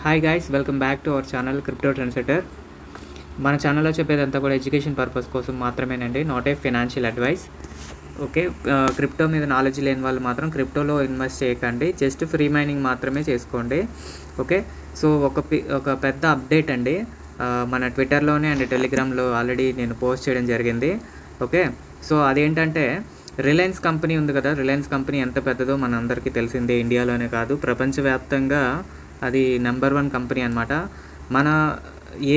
Hi guys, welcome back to our channel crypto trend setter. మన ఛానల్లో చెప్పేదంతా కూడా ఎడ్యుకేషన్ పర్పస్ కోసం మాత్రమేనండి, not a financial advice. Okay, crypto మీద నాలెడ్జ్ లేని వాళ్ళు మాత్రం క్రిప్టోలో ఇన్వెస్ట్ చేయకండి, జస్ట్ ఫ్రీ మైనింగ్ మాత్రమే చేసుకోండి. ఓకే, సో ఒక పెద్ద అప్డేట్ అండి, మన ట్విట్టర్లోనే అండ్ టెలిగ్రామ్లో ఆల్రెడీ నేను పోస్ట్ చేయడం జరిగింది. ఓకే, సో అదేంటంటే రిలయన్స్ కంపెనీ ఉంది కదా, రిలయన్స్ కంపెనీ ఎంత పెద్దదో మనందరికీ తెలిసిందే, ఇండియాలోనే కాదు ప్రపంచవ్యాప్తంగా అది నెంబర్ 1 కంపెనీ అనమాట. మన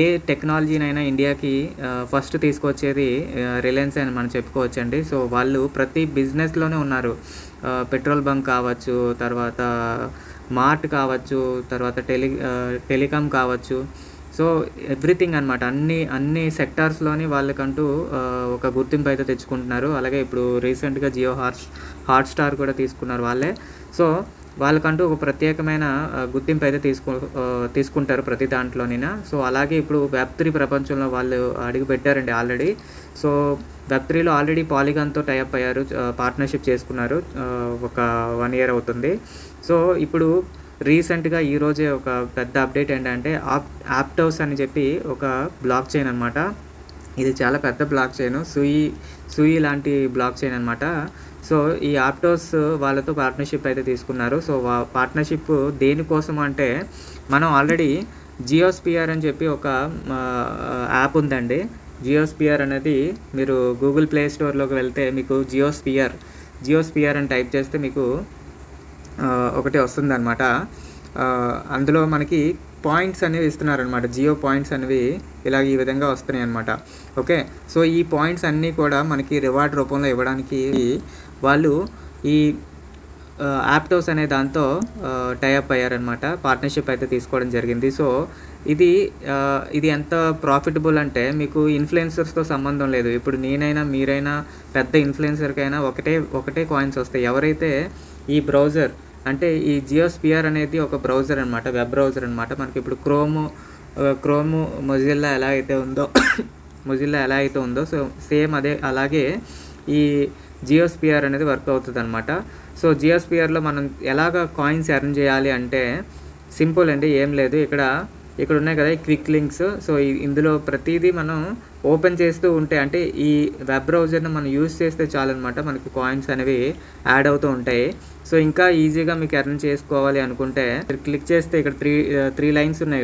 ఏ టెక్నాలజీనైనా ఇండియాకి ఫస్ట్ తీసుకొచ్చేది రిలయన్స్ అని మనం చెప్పుకోవచ్చండి. సో వాళ్ళు ప్రతి బిజినెస్లోనే ఉన్నారు, పెట్రోల్ బంక్ కావచ్చు, తర్వాత మార్ట్ కావచ్చు, తర్వాత టెలికామ్ కావచ్చు. సో ఎవ్రీథింగ్ అనమాట, అన్ని సెక్టార్స్లోని వాళ్ళకంటూ ఒక గుర్తింపు అయితే తెచ్చుకుంటున్నారు. అలాగే ఇప్పుడు రీసెంట్గా జియో హాట్స్టార్ కూడా తీసుకున్నారు వాళ్ళే. సో వాళ్ళకంటూ ఒక ప్రత్యేకమైన గుర్తింపు అయితే తీసుకుంటారు ప్రతి దాంట్లోనైనా. సో అలాగే ఇప్పుడు వెబ్3 ప్రపంచంలో వాళ్ళు అడుగు పెట్టారండి ఆల్రెడీ. సో వెబ్3లో ఆల్రెడీ పాలిగాన్తో టైఅప్ అయ్యారు, పార్ట్నర్షిప్ చేసుకున్నారు, ఒక 1 year అవుతుంది. సో ఇప్పుడు రీసెంట్గా ఈరోజే ఒక పెద్ద అప్డేట్ ఏంటంటే ఆప్టోస్ అని చెప్పి ఒక బ్లాక్ చైన్ అనమాట. ఇది చాలా పెద్ద బ్లాక్ చైన్, సూయి లాంటి బ్లాక్ చైన్ అనమాట. సో ఈ ఆప్టోస్ వాళ్ళతో పార్ట్నర్షిప్ అయితే తీసుకున్నారు. సో పార్ట్నర్షిప్ దేనికోసం అంటే, మనం ఆల్రెడీ జియోస్పియర్ అని చెప్పి ఒక యాప్ ఉందండి. జియోస్పియర్ అనేది మీరు గూగుల్ ప్లే స్టోర్లోకి వెళ్తే మీకు జియోస్పియర్ అని టైప్ చేస్తే మీకు ఒకటి వస్తుంది అనమాట. అందులో మనకి పాయింట్స్ అనేవి ఇస్తున్నారనమాట, జియో పాయింట్స్ అనేవి ఇలా ఈ విధంగా వస్తున్నాయి అనమాట. ఓకే, సో ఈ పాయింట్స్ అన్నీ కూడా మనకి రివార్డ్ రూపంలో ఇవ్వడానికి వాళ్ళు ఈ ఆప్టోస్ అనే దాంతో టైఅప్ అయ్యారనమాట, పార్ట్నర్షిప్ అయితే తీసుకోవడం జరిగింది. సో ఇది ఎంత ప్రాఫిటబుల్ అంటే, మీకు ఇన్ఫ్లుయెన్సర్స్తో సంబంధం లేదు. ఇప్పుడు నేనైనా మీరైనా పెద్ద ఇన్ఫ్లుయెన్సర్కైనా ఒకటే కాయిన్స్ వస్తాయి. ఎవరైతే ఈ బ్రౌజర్ అంటే ఈ జియోస్పియర్ అనేది ఒక బ్రౌజర్ అనమాట, వెబ్ బ్రౌజర్ అనమాట. మనకి ఇప్పుడు క్రోమ్ మొజిల్లా ఎలా అయితే ఉందో సో సేమ్ అలాగే ఈ జియోస్పియర్ అనేది వర్క్ అవుతుంది అనమాట. సో జియోస్పియర్లో మనం ఎలాగ కాయిన్స్ ఎర్న్ చేయాలి అంటే సింపుల్ అండి, ఏం లేదు. ఇక్కడ ఉన్నాయి కదా ఈ క్విక్ లింక్స్. సో ఇందులో ప్రతిదీ మనం ఓపెన్ చేస్తూ ఉంటే, అంటే ఈ వెబ్ బ్రౌజర్ని మనం యూజ్ చేస్తే చాలన్నమాట, మనకి కాయిన్స్ అనేవి యాడ్ అవుతూ ఉంటాయి. సో ఇంకా ఈజీగా మీకు ఎర్న్ చేసుకోవాలి అనుకుంటే క్లిక్ చేస్తే ఇక్కడ త్రీ లైన్స్ ఉన్నాయి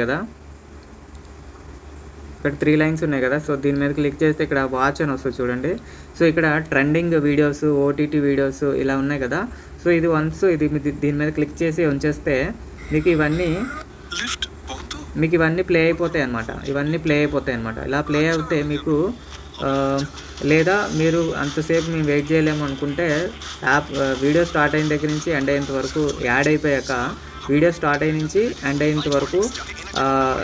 కదా, సో దీని మీద క్లిక్ చేస్తే ఇక్కడ వాచ్ అని వస్తుంది చూడండి. సో ఇక్కడ ట్రెండింగ్ వీడియోస్, ఓటీటీ వీడియోస్ ఇలా ఉన్నాయి కదా. సో ఇది దీని మీద క్లిక్ చేసి ఉంచేస్తే మీకు ఇవన్నీ ప్లే అయిపోతాయి అనమాట. ఇలా ప్లే అవుతే మీకు లేదా మీరు అంతసేపు మేము వెయిట్ చేయలేము అనుకుంటే వీడియో స్టార్ట్ అయిన దగ్గర నుంచి ఎండ్ అయ్యేంత వరకు, యాడ్ అయిపోయాక వీడియో స్టార్ట్ అయిన నుంచి ఎండ్ అయ్యేంత వరకు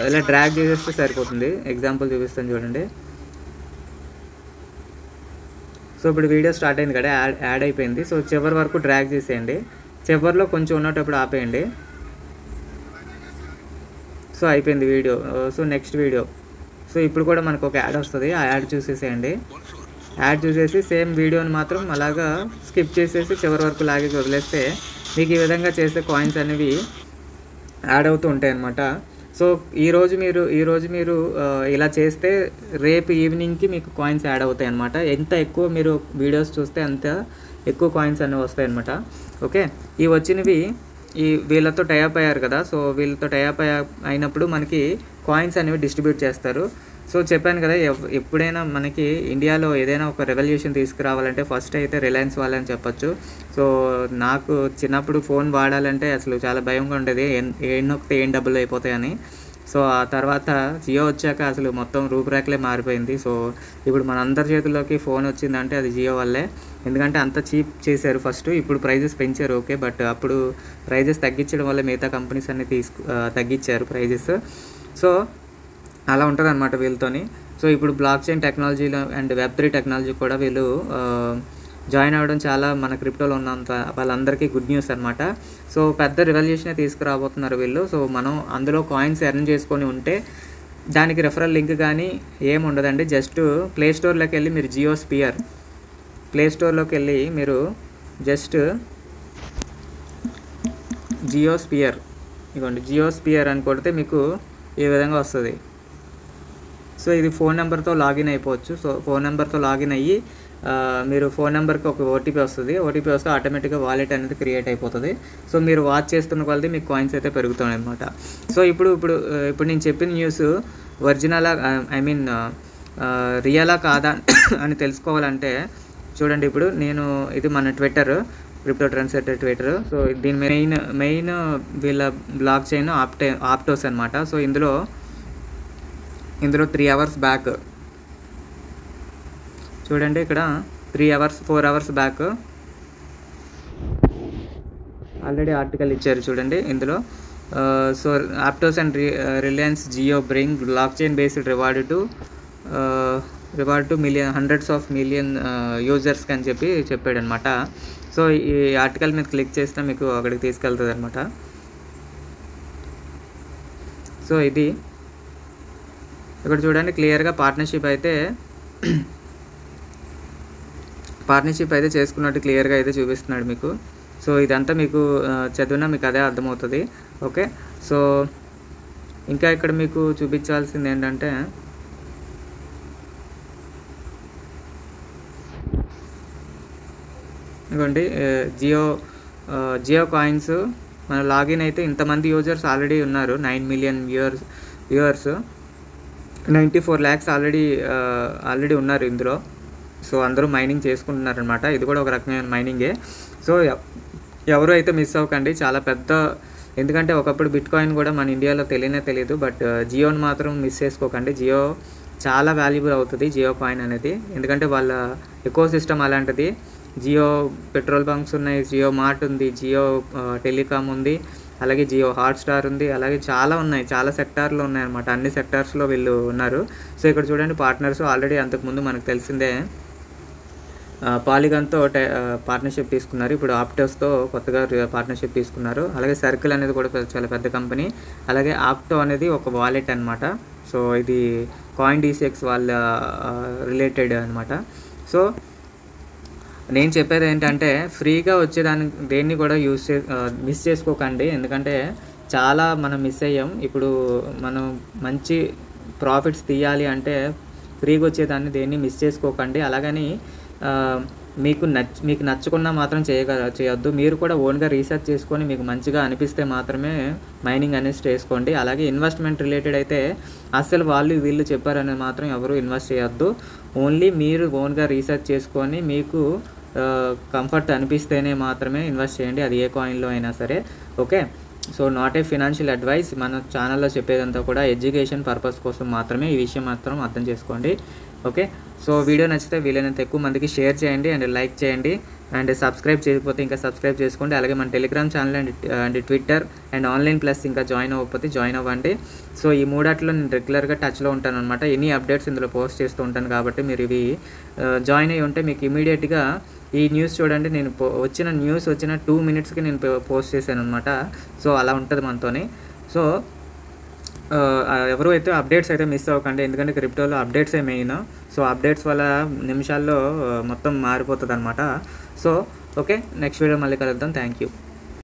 ఇలా డ్రాగ్ చేసేస్తే సరిపోతుంది. ఎగ్జాంపుల్ చూపిస్తాను చూడండి. సో ఇప్పుడు వీడియో స్టార్ట్ అయింది కదా, యాడ్ అయిపోయింది. సో చివరి వరకు డ్రాగ్ చేసేయండి, చివరిలో కొంచెం ఉన్నప్పుడు ఆపేయండి. సో అయిపోయింది video. So next video. So ఇప్పుడు కూడా మనకు ఒక యాడ్ వస్తుంది, ఆ యాడ్ చూసేసేయండి. యాడ్ చూసేసి సేమ్ వీడియోని మాత్రం అలాగా స్కిప్ చేసేసి చివరి వరకు లాగేసి వదిలేస్తే మీకు ఈ విధంగా చేస్తే కాయిన్స్ అనేవి యాడ్ అవుతూ ఉంటాయి అన్నమాట. సో ఈరోజు మీరు ఇలా చేస్తే రేపు ఈవినింగ్కి మీకు కాయిన్స్ యాడ్ అవుతాయి అన్నమాట. ఎంత ఎక్కువ మీరు వీడియోస్ చూస్తే అంత ఎక్కువ కాయిన్స్ అనేవి వస్తాయి అన్నమాట. ఓకే, ఈ వచ్చినవి వీళ్ళతో టైఅప్ అయ్యారు కదా. సో వీళ్ళతో టైఅప్ అయినప్పుడు మనకి కాయిన్స్ అనేవి డిస్ట్రిబ్యూట్ చేస్తారు. సో చెప్పాను కదా, ఎప్పుడైనా మనకి ఇండియాలో ఏదైనా ఒక రెవల్యూషన్ తీసుకురావాలంటే ఫస్ట్ అయితే రిలయన్స్ వాళ్ళని చెప్పొచ్చు. సో నాకు చిన్నప్పుడు ఫోన్ వాడాలంటే అసలు చాలా భయంగా ఉండేది, ఏం నొక్కితే ఏం డబ్బులు అయిపోతాయని. సో ఆ తర్వాత జియో వచ్చాక అసలు మొత్తం రూపురేఖలే మారిపోయింది. సో ఇప్పుడు మన అందరి చేతుల్లోకి ఫోన్ వచ్చిందంటే అది జియో వల్లే, ఎందుకంటే అంత చీప్ చేశారు ఫస్ట్. ఇప్పుడు ప్రైజెస్ పెంచారు, ఓకే, బట్ అప్పుడు ప్రైజెస్ తగ్గించడం వల్ల మిగతా కంపెనీస్ అన్ని తగ్గించారు ప్రైజెస్. సో అలా ఉంటుంది అనమాట వీళ్ళతోని. సో ఇప్పుడు బ్లాక్ చైన్ టెక్నాలజీలో అండ్ వెబ్3 టెక్నాలజీ కూడా వీళ్ళు జాయిన్ అవ్వడం చాలా మన క్రిప్టోలో ఉన్నంత వాళ్ళందరికీ గుడ్ న్యూస్ అనమాట. సో పెద్ద రెవల్యూషనే తీసుకురాబోతున్నారు వీళ్ళు. సో మనం అందులో కాయిన్స్ ఎర్న్ చేసుకొని ఉంటే దానికి రెఫరల్ లింక్ కానీ ఏమి ఉండదండి. జస్ట్ ప్లే స్టోర్లోకి వెళ్ళి మీరు జియోస్పియర్ ఇదిగోండి జియోస్పియర్ అని కొడితే మీకు ఈ విధంగా వస్తుంది. సో ఇది ఫోన్ నెంబర్తో లాగిన్ అయిపోవచ్చు. సో ఫోన్ నెంబర్తో లాగిన్ అయ్యి మీరు ఫోన్ నెంబర్కి ఒక ఓటీపీ వస్తుంది. ఓటీపీ వస్తే ఆటోమేటిక్గా వాలెట్ అనేది క్రియేట్ అయిపోతుంది. సో మీరు వాచ్ చేస్తున్న కొలది మీకు కాయిన్స్ అయితే పెరుగుతాయి అనమాట. సో ఇప్పుడు నేను చెప్పిన న్యూస్ ఒరిజినలా ఐ మీన్ రియలా కాదా అని తెలుసుకోవాలంటే చూడండి, ఇప్పుడు నేను ఇది మన Twitter crypto trend setter Twitter. So దీని మెయిన్ వీళ్ళ బ్లాక్ చైన్ ఆప్టోస్ అనమాట. సో ఇందులో 3 hours బ్యాక్ చూడండి, ఇక్కడ 4 hours బ్యాక్ ఆల్రెడీ ఆర్టికల్ ఇచ్చారు చూడండి ఇందులో. So Aptos and Reliance Jio bring blockchain based reward to hundreds of million యూజర్స్కి అని చెప్పాడు అనమాట. సో ఈ ఆర్టికల్ మీద క్లిక్ చేసినా మీకు అక్కడికి తీసుకెళ్తుంది అనమాట. సో ఇది ఇక్కడ చూడండి క్లియర్గా పార్ట్నర్షిప్ అయితే చేసుకున్నట్టు క్లియర్గా అయితే చూపిస్తున్నాడు మీకు. సో ఇదంతా మీకు చదివినా మీకు అదే అర్థమవుతుంది. ఓకే, సో ఇంకా ఇక్కడ మీకు చూపించాల్సింది ఏంటంటే ఇదిగోండి జియో కాయిన్స్ మన లాగిన్ అయితే ఇంతమంది యూజర్స్ ఆల్రెడీ ఉన్నారు. 9 million వ్యూవర్స్ 94 lakhs ఆల్రెడీ ఉన్నారు ఇందులో. సో అందరూ మైనింగ్ చేసుకుంటున్నారనమాట. ఇది కూడా ఒక రకమైన మైనింగే. సో ఎవరు అయితే మిస్ అవ్వకండి, చాలా పెద్ద, ఎందుకంటే ఒకప్పుడు బిట్ కాయిన్ కూడా మన ఇండియాలో తెలియదు. బట్ జియోని మాత్రం మిస్ చేసుకోకండి. జియో చాలా వాల్యుబుల్ అవుతుంది జియో కాయిన్ అనేది, ఎందుకంటే వాళ్ళ ఎకో సిస్టమ్ అలాంటిది. జియో పెట్రోల్ బంక్స్ ఉన్నాయి, జియో మార్ట్ ఉంది, జియో టెలికామ్ ఉంది, అలాగే జియో హాట్స్టార్ ఉంది, అలాగే చాలా ఉన్నాయి, చాలా సెక్టార్లు ఉన్నాయన్నమాట. అన్ని సెక్టార్స్లో వీళ్ళు ఉన్నారు. సో ఇక్కడ చూడండి పార్ట్నర్స్ ఆల్రెడీ అంతకుముందు మనకు తెలిసిందే పాలిగాన్తో పార్ట్నర్షిప్ తీసుకున్నారు. ఇప్పుడు ఆప్టోస్తో కొత్తగా పార్ట్నర్షిప్ తీసుకున్నారు. అలాగే సర్కిల్ అనేది కూడా చాలా పెద్ద కంపెనీ. అలాగే ఆప్టో అనేది ఒక వాలెట్ అనమాట. సో ఇది కాయిన్ డీసీఎక్స్ వాళ్ళ రిలేటెడ్ అనమాట. సో నేను చెప్పేది ఏంటంటే ఫ్రీగా దేన్ని కూడా మిస్ చేసుకోకండి, ఎందుకంటే చాలా మనం మిస్ అయ్యాం. ఇప్పుడు మనం మంచి ప్రాఫిట్స్ తీయాలి అంటే ఫ్రీగా వచ్చేదాన్ని దేన్ని మిస్ చేసుకోకండి. అలాగని మీకు నచ్చకుండా మాత్రం చేయొద్దు. మీరు కూడా ఓన్గా రీసెర్చ్ చేసుకొని మీకు మంచిగా అనిపిస్తే మాత్రమే మైనింగ్ అనేది చేసుకోండి. అలాగే ఇన్వెస్ట్మెంట్ రిలేటెడ్ అయితే అస్సలు వీళ్ళు చెప్పారనేది మాత్రం ఎవరు ఇన్వెస్ట్ చేయొద్దు. ఓన్లీ మీరు ఓన్గా రీసెర్చ్ చేసుకొని మీకు కంఫర్ట్ అనిపిస్తేనే మాత్రమే ఇన్వెస్ట్ చేయండి, అది ఏ కాయిన్లో అయినా సరే. Okay, so not a financial advice. మన ఛానల్లో చెప్పేదంతా కూడా ఎడ్యుకేషన్ పర్పస్ కోసం మాత్రమే. ఈ విషయం మాత్రం అర్థం చేసుకోండి. ఓకే, సో వీడియో నచ్చితే వీలైనంత ఎక్కువ మందికి షేర్ చేయండి అండ్ లైక్ చేయండి అండ్ సబ్స్క్రైబ్ చేయకపోతే ఇంకా సబ్స్క్రైబ్ చేసుకోండి. అలాగే మన Telegram channel and Twitter and online plus ఇంకా జాయిన్ అవ్వకపోతే జాయిన్ అవ్వండి. సో ఈ మూడాట్లో నేను రెగ్యులర్గా టచ్లో ఉంటాను అనమాట. ఎనీ అప్డేట్స్ ఇందులో పోస్ట్ చేస్తూ ఉంటాను కాబట్టి మీరు ఇవి జాయిన్ అయ్యి ఉంటే మీకు ఇమీడియట్గా ఈ న్యూస్ చూడండి. నేను న్యూస్ వచ్చిన 2 minutesకి నేను పోస్ట్ చేశాను అనమాట. సో అలా ఉంటుంది మనతోని. సో ఎవరు అయితే అప్డేట్స్ అయితే మిస్ అవ్వకండి, ఎందుకంటే క్రిప్టోలో అప్డేట్సే మెయిన్. సో అప్డేట్స్ వల్ల నిమిషాల్లో మొత్తం మారిపోతుంది అనమాట. సో ఓకే, నెక్స్ట్ వీడియో మళ్ళీ కలుద్దాం. Thank you.